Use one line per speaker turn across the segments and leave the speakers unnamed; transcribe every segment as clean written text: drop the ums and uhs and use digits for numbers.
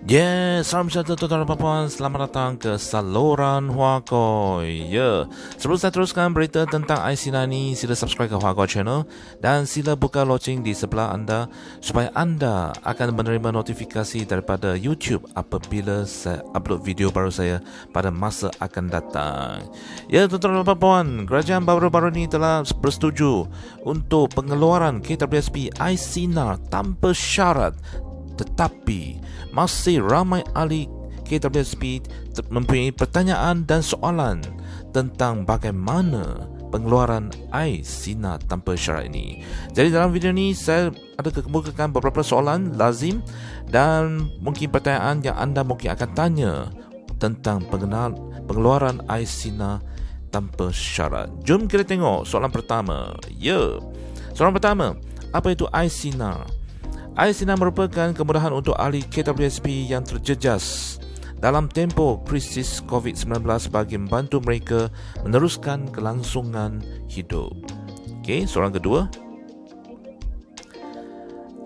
Yes, salam sejahtera tuan-tuan dan puan. Selamat datang ke saluran Huakoi. Sebelum saya teruskan berita tentang IC ni, sila subscribe ke Huakoi channel dan sila buka loceng di sebelah anda supaya anda akan menerima notifikasi daripada YouTube apabila saya upload video baru saya pada masa akan datang. Tuan-tuan dan puan, kerajaan baru-baru ini telah bersetuju untuk pengeluaran KWSP ICNAR tanpa syarat. Tetapi masih ramai ahli KWSP mempunyai pertanyaan dan soalan tentang bagaimana pengeluaran ICNAR tanpa syarat ini. Jadi dalam video ini saya ada kemukakan beberapa soalan lazim dan mungkin pertanyaan yang anda mungkin akan tanya tentang pengeluaran ICNAR tanpa syarat. Jom kita tengok soalan pertama. Soalan pertama, apa itu ICNAR? ICNAR merupakan kemudahan untuk ahli KWSP yang terjejas dalam tempoh krisis COVID-19 bagi membantu mereka meneruskan kelangsungan hidup. Soalan kedua.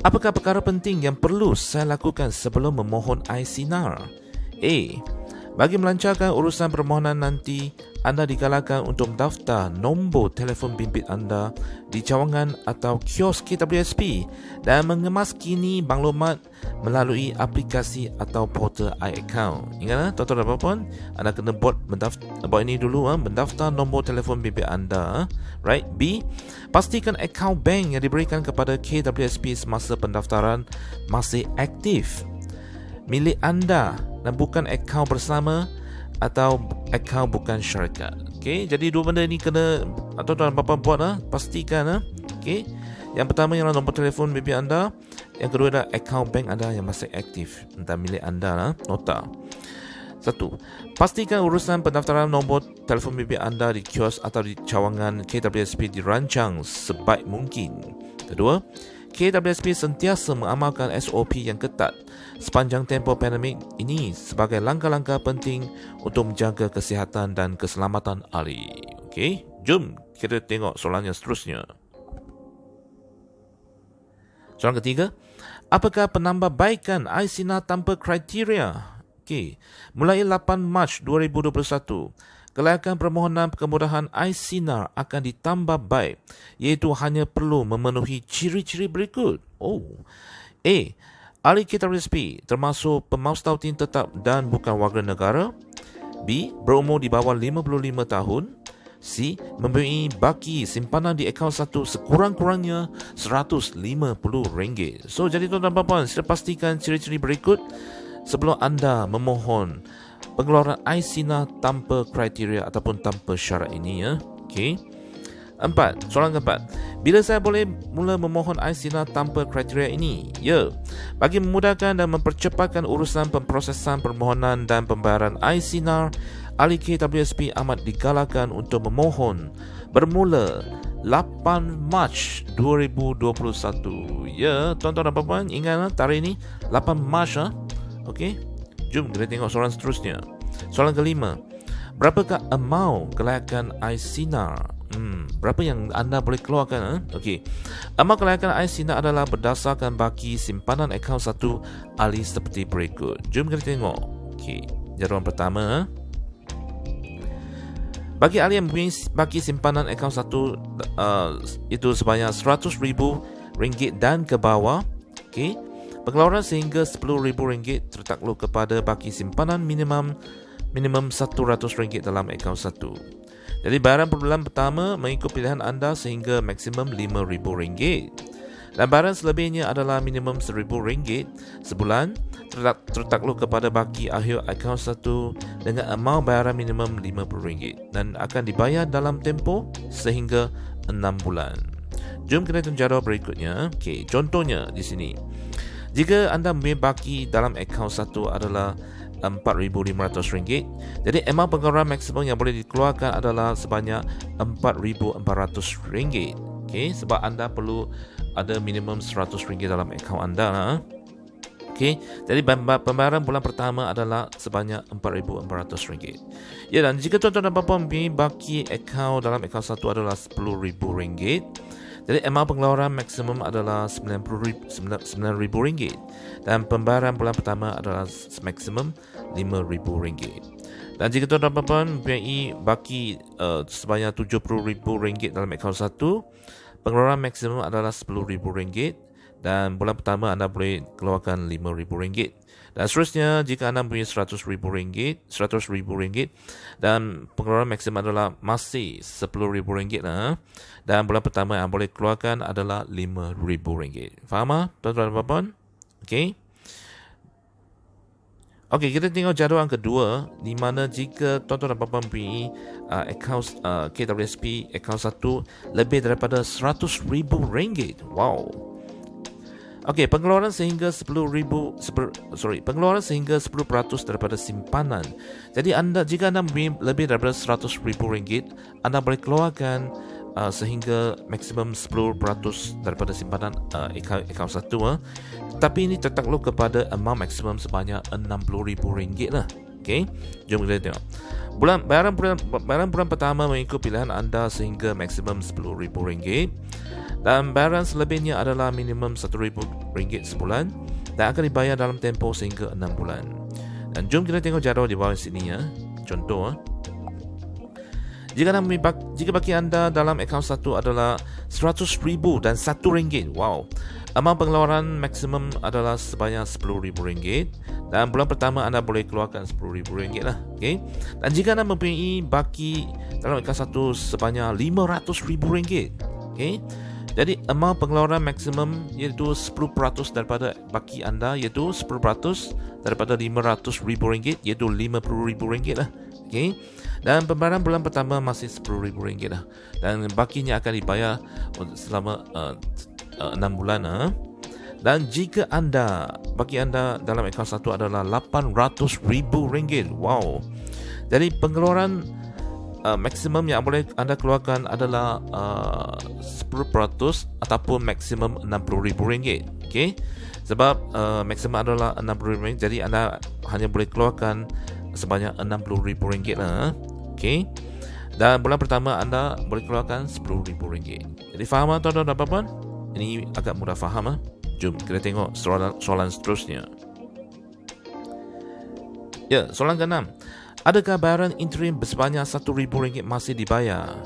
Apakah perkara penting yang perlu saya lakukan sebelum memohon ICNAR? A. Bagi melancarkan urusan permohonan nanti, anda digalakkan untuk mendaftar nombor telefon bimbit anda di cawangan atau kios KWSP dan mengemaskini maklumat melalui aplikasi atau portal iAccount. Ingat tuan-tuan dan puan, anda kena buat ini dulu, mendaftar nombor telefon bimbit anda. Right? B. Pastikan akaun bank yang diberikan kepada KWSP semasa pendaftaran masih aktif, milik anda dan bukan akaun bersama atau akaun bukan syarikat. Jadi dua benda ni kena tuan-tuan dan puan buat, pastikan. Yang pertama ialah nombor telefon bimbit anda, yang kedua adalah akaun bank anda yang masih aktif entah milik anda. Nota 1. Pastikan urusan pendaftaran nombor telefon bimbit anda di kios atau di cawangan KWSP dirancang sebaik mungkin. Kedua, KWSP sentiasa mengamalkan SOP yang ketat sepanjang tempoh pandemik ini sebagai langkah-langkah penting untuk menjaga kesihatan dan keselamatan ahli. Jom kita tengok soalan yang seterusnya. Soalan ketiga, apakah penambahbaikan ICNAR tanpa kriteria? Mulai 8 Mac 2021, kelayakan permohonan kemudahan ICNAR akan ditambah baik, iaitu hanya perlu memenuhi ciri-ciri berikut. A. Ahli KWSP termasuk pemaus tautin tetap dan bukan warga negara. B. Berumur di bawah 55 tahun. C. Mempunyai baki simpanan di akaun satu sekurang-kurangnya RM150. Jadi tuan-tuan dan puan, sila pastikan ciri-ciri berikut sebelum anda memohon pengeluaran ICNAR tanpa kriteria ataupun tanpa syarat ini. 4. Soalan keempat. Bila saya boleh mula memohon ICNAR tanpa kriteria ini? Bagi memudahkan dan mempercepatkan urusan pemprosesan permohonan dan pembayaran ICNAR, ahli KWSP amat digalakkan untuk memohon bermula 8 Mac 2021. Tuan-tuan dan puan, ingat tarikh ini 8 Mac. Jom kita tengok soalan seterusnya. Soalan kelima. Berapakah amount kelayakan ICNAR? Berapa yang anda boleh keluarkan? Amount kelayakan ICNAR adalah berdasarkan baki simpanan akaun satu ahli seperti berikut. Jom kita tengok. Jadualan pertama. Bagi ahli yang mempunyai baki simpanan akaun satu itu sebanyak RM100,000 dan ke bawah. Pengeluaran sehingga RM10,000 tertakluk kepada baki simpanan minimum RM100 dalam akaun satu. Jadi bayaran per bulan pertama mengikut pilihan anda sehingga maksimum RM5,000. Dan bayaran selebihnya adalah minimum RM1,000 sebulan tertakluk kepada baki akhir akaun satu dengan amount bayaran minimum RM50 dan akan dibayar dalam tempoh sehingga 6 bulan. Jom kita tengok jadual berikutnya. Contohnya di sini. Jika anda mempunyai baki dalam akaun satu adalah RM4,500, jadi amount pengeluaran maksimum yang boleh dikeluarkan adalah sebanyak RM4,400. Sebab anda perlu ada minimum RM100 dalam akaun anda. Jadi pembayaran bulan pertama adalah sebanyak RM4,400. Dan jika tuan-tuan dan puan mempunyai baki akaun dalam akaun satu adalah RM10,000, Jadi amount pengeluaran maksimum adalah RM9,000 dan pembayaran bulan pertama adalah maksimum RM5,000. Dan jika tuan-tuan dan puan mempunyai baki sebanyak RM70,000 dalam akaun satu, pengeluaran maksimum adalah RM10,000 dan bulan pertama anda boleh keluarkan RM5,000. Dan seterusnya, jika anda mempunyai RM100,000 dan pengeluaran maksimum adalah masih RM10,000 dan bulan pertama yang boleh keluarkan adalah RM5,000. Faham tuan-tuan dan puan? Okey. Okey, kita tengok jadual yang kedua, di mana jika tuan-tuan dan puan mempunyai akaun KWSP akaun satu lebih daripada RM100,000. Wow. Okey, pengeluaran sehingga 10% daripada simpanan. Jadi jika anda mempunyai lebih daripada RM100,000, anda boleh keluarkan sehingga maksimum 10% daripada simpanan akaun satu. Tapi ini tertakluk kepada amount maksimum sebanyak RM60,000 lah. Okey, jom kita tengok. Bayaran bulan pertama mengikut pilihan anda sehingga maksimum RM10,000. Dan bayaran selebihnya adalah minimum RM1,000 sebulan dan akan dibayar dalam tempoh sehingga 6 bulan. Dan jom kita tengok jadual di bawah sini ya. Contoh, jika baki anda dalam akaun satu adalah RM100,000 dan RM1. Wow. Amount pengeluaran maksimum adalah sebanyak RM10,000 dan bulan pertama anda boleh keluarkan RM10,000 lah. Okay? Dan jika anda mempunyai baki dalam akaun satu sebanyak RM500,000. Okay? Jadi amount pengeluaran maksimum iaitu 10% daripada baki anda, iaitu 10% daripada RM500,000 iaitu RM50,000 lah. Okay? Dan pembayaran bulan pertama masih RM10,000 lah. Dan bakinya akan dibayar selama 6 bulan. Dan jika baki anda dalam akaun satu adalah RM800,000. Wow. Jadi pengeluaran maksimum yang boleh anda keluarkan adalah 10% ataupun maksimum RM60,000. Okay? Sebab maksimum adalah RM60,000, jadi anda hanya boleh keluarkan sebanyak RM60,000 lah. Okay? Dan bulan pertama anda boleh keluarkan RM10,000. Jadi faham tuan-tuan dan puan? Ini agak mudah faham. Jom kita tengok soalan seterusnya. Ya, soalan ke-6. Adakah bayaran interim sebanyak RM1,000 masih dibayar?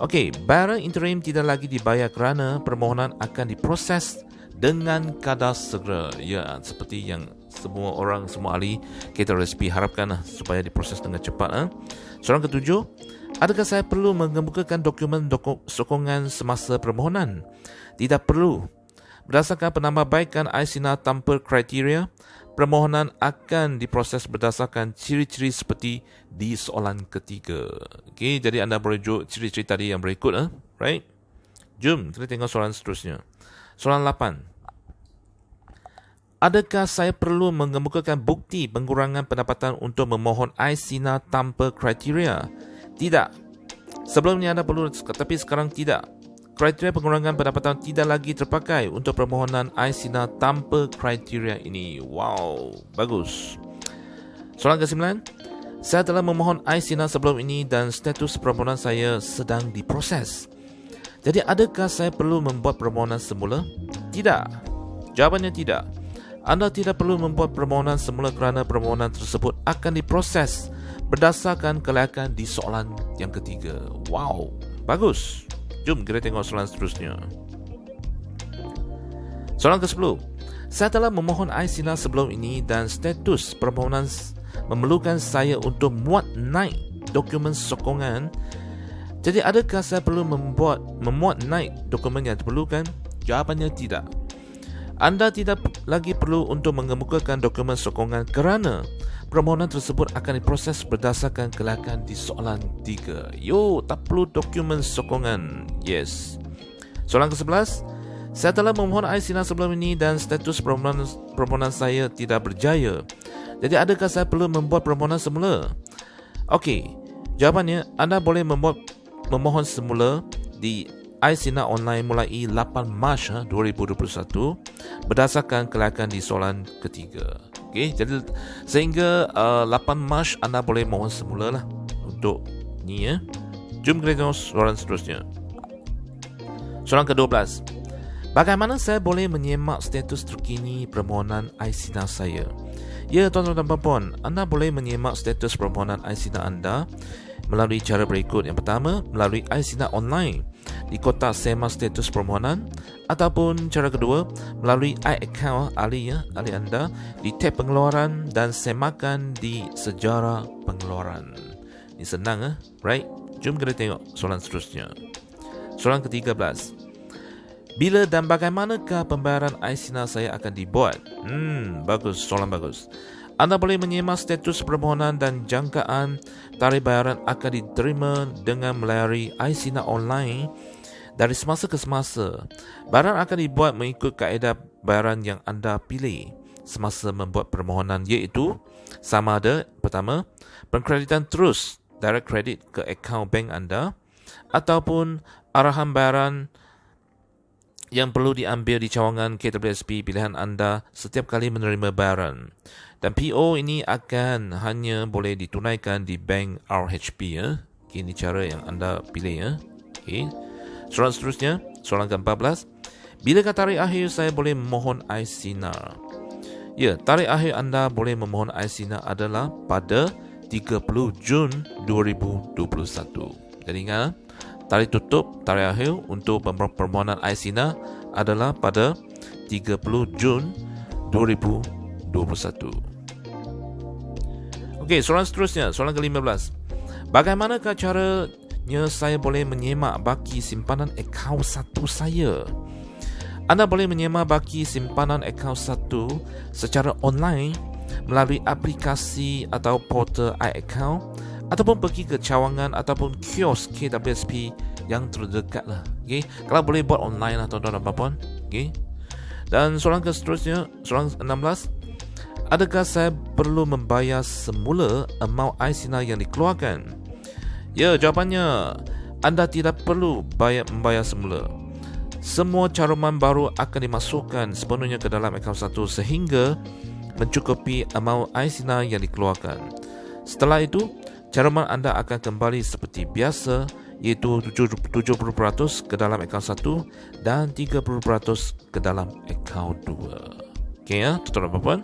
Okey, bayaran interim tidak lagi dibayar kerana permohonan akan diproses dengan kadar segera. Ya, seperti yang semua ahli KWSP harapkan supaya diproses dengan cepat. Soalan ke-7. Adakah saya perlu mengemukakan dokumen sokongan semasa permohonan? Tidak perlu. Berdasarkan penambahbaikan iSINA tanpa kriteria, permohonan akan diproses berdasarkan ciri-ciri seperti di soalan ketiga. Okey, jadi anda boleh rujuk ciri-ciri tadi yang berikut. Right? Jom kita tengok soalan seterusnya. Soalan 8. Adakah saya perlu mengemukakan bukti pengurangan pendapatan untuk memohon iSINA tanpa kriteria? Tidak. Sebelumnya anda perlu, tapi sekarang tidak. Kriteria pengurangan pendapatan tidak lagi terpakai untuk permohonan iSINA tanpa kriteria ini. Wow, bagus. Soalan ke-9. Saya telah memohon iSINA sebelum ini dan status permohonan saya sedang diproses. Jadi adakah saya perlu membuat permohonan semula? Tidak. Jawapannya tidak. Anda tidak perlu membuat permohonan semula kerana permohonan tersebut akan diproses berdasarkan kelayakan di soalan yang ketiga. Wow, bagus. Jom kita tengok soalan seterusnya. Soalan ke-10. Saya telah memohon iSINA sebelum ini dan status permohonan memerlukan saya untuk muat naik dokumen sokongan. Jadi adakah saya perlu memuat naik dokumen yang diperlukan? Jawapannya tidak. Anda tidak lagi perlu untuk mengemukakan dokumen sokongan kerana permohonan tersebut akan diproses berdasarkan kelayakan di soalan 3. Yo, tak perlu dokumen sokongan. Yes. Soalan ke-11. Saya telah memohon iSINA sebelum ini dan status permohonan saya tidak berjaya. Jadi adakah saya perlu membuat permohonan semula? Okey. Jawapannya, anda boleh memohon semula di iSINA online mulai 8 Mac 2021 berdasarkan kelayakan di soalan ketiga. Okay, jadi sehingga 8 Mac anda boleh mohon semula lah untuk ni ya. Jom kita tengok soalan seterusnya. Soalan ke-12. Bagaimana saya boleh menyemak status terkini permohonan iSINA saya? Ya, tuan-tuan dan puan-puan, anda boleh menyemak status permohonan iSINA anda melalui cara berikut. Yang pertama, melalui iSINA online di kotak semak status permohonan, ataupun cara kedua, melalui iAccount ahli anda di tab pengeluaran dan semakan di sejarah pengeluaran. Ini senang, right? Jom kita tengok soalan seterusnya. Soalan ke-13. Bila dan bagaimanakah pembayaran iSINA saya akan dibuat? Bagus, soalan bagus. Anda boleh menyemak status permohonan dan jangkaan tarikh bayaran akan diterima dengan melayari iSINA online dari semasa ke semasa. Bayaran akan dibuat mengikut kaedah bayaran yang anda pilih semasa membuat permohonan, iaitu sama ada, pertama, pengkreditan terus direct credit ke akaun bank anda, ataupun arahan bayaran yang perlu diambil di cawangan KWSP pilihan anda setiap kali menerima bayaran. Dan PO ini akan hanya boleh ditunaikan di bank RHP. Ini cara yang anda pilih. Okay. Soalan seterusnya, soalan ke-14. Bilakah tarikh akhir saya boleh memohon iSINA? Ya, tarikh akhir anda boleh memohon iSINA adalah pada 30 Jun 2021. Jadi ingat, tarikh tutup, tarikh akhir untuk permohonan iSINA adalah pada 30 Jun 2021. Okey, soalan seterusnya, soalan ke-15. Bagaimanakah caranya saya boleh menyemak baki simpanan akaun 1 saya? Anda boleh menyemak baki simpanan akaun 1 secara online melalui aplikasi atau portal iAccount, ataupun pergi ke cawangan ataupun kios KWSP yang terdekat lah. Okay? Kalau boleh buat online atau tuan-tuan dan puan. Okay? Dan soalan seterusnya, soalan 16. Adakah saya perlu membayar semula amount iSINA yang dikeluarkan? Ya, jawapannya, anda tidak perlu membayar semula. Semua caruman baru akan dimasukkan sepenuhnya ke dalam akaun 1 sehingga mencukupi amount iSINA yang dikeluarkan. Setelah itu, caruman anda akan kembali seperti biasa, iaitu 70% ke dalam akaun 1 dan 30% ke dalam akaun 2. Okey ya, tuan-tuan dan puan.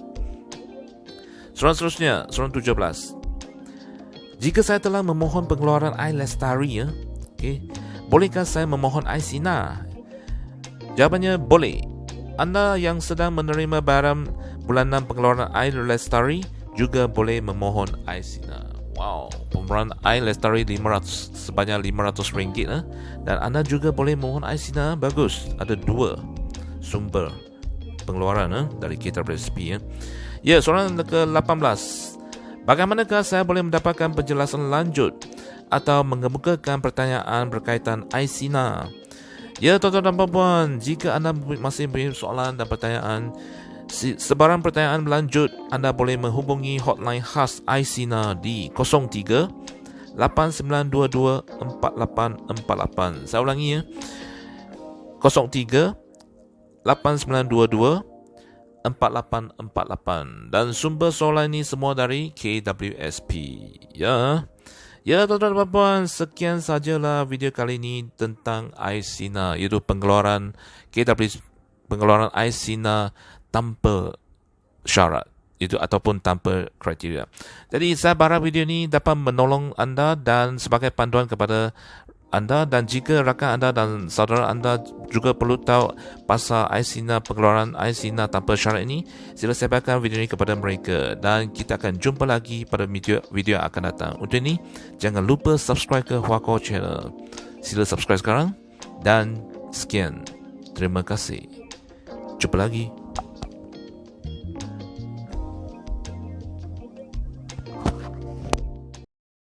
Soalan seterusnya, soalan 17. Jika saya telah memohon pengeluaran iLestari, bolehkah saya memohon iSINA? Jawapannya boleh. Anda yang sedang menerima bayaran bulanan pengeluaran iLestari juga boleh memohon iSINA. Wow, pengeluaran iLestari sebanyak RM500 dan anda juga boleh memohon iSINA. Bagus, ada 2 sumber pengeluaran dari KWSP. Ya, soalan ke-18. Bagaimanakah saya boleh mendapatkan penjelasan lanjut atau mengemukakan pertanyaan berkaitan iSINA? Ya, tuan-tuan dan puan, jika anda masih mempunyai soalan dan pertanyaan sebarang pertanyaan berlanjut, anda boleh menghubungi hotline khas iSINA di 03 8922 4848. Saya ulangi ya. 03 8922 4848. Dan sumber soalan ini semua dari KWSP. Ya. Ya, tuan-tuan dan puan, sekian sajalah video kali ini tentang iSINA, iaitu pengeluaran iSINA tanpa syarat, itu ataupun tanpa kriteria. Jadi saya harap video ini dapat menolong anda dan sebagai panduan kepada anda, dan jika rakan anda dan saudara anda juga perlu tahu pasal iSINA, pengeluaran iSINA tanpa syarat ini, sila sebarkan video ini kepada mereka dan kita akan jumpa lagi pada video yang akan datang. Untuk ini, jangan lupa subscribe ke Huako Channel. Sila subscribe sekarang dan sekian. Terima kasih. Jumpa lagi.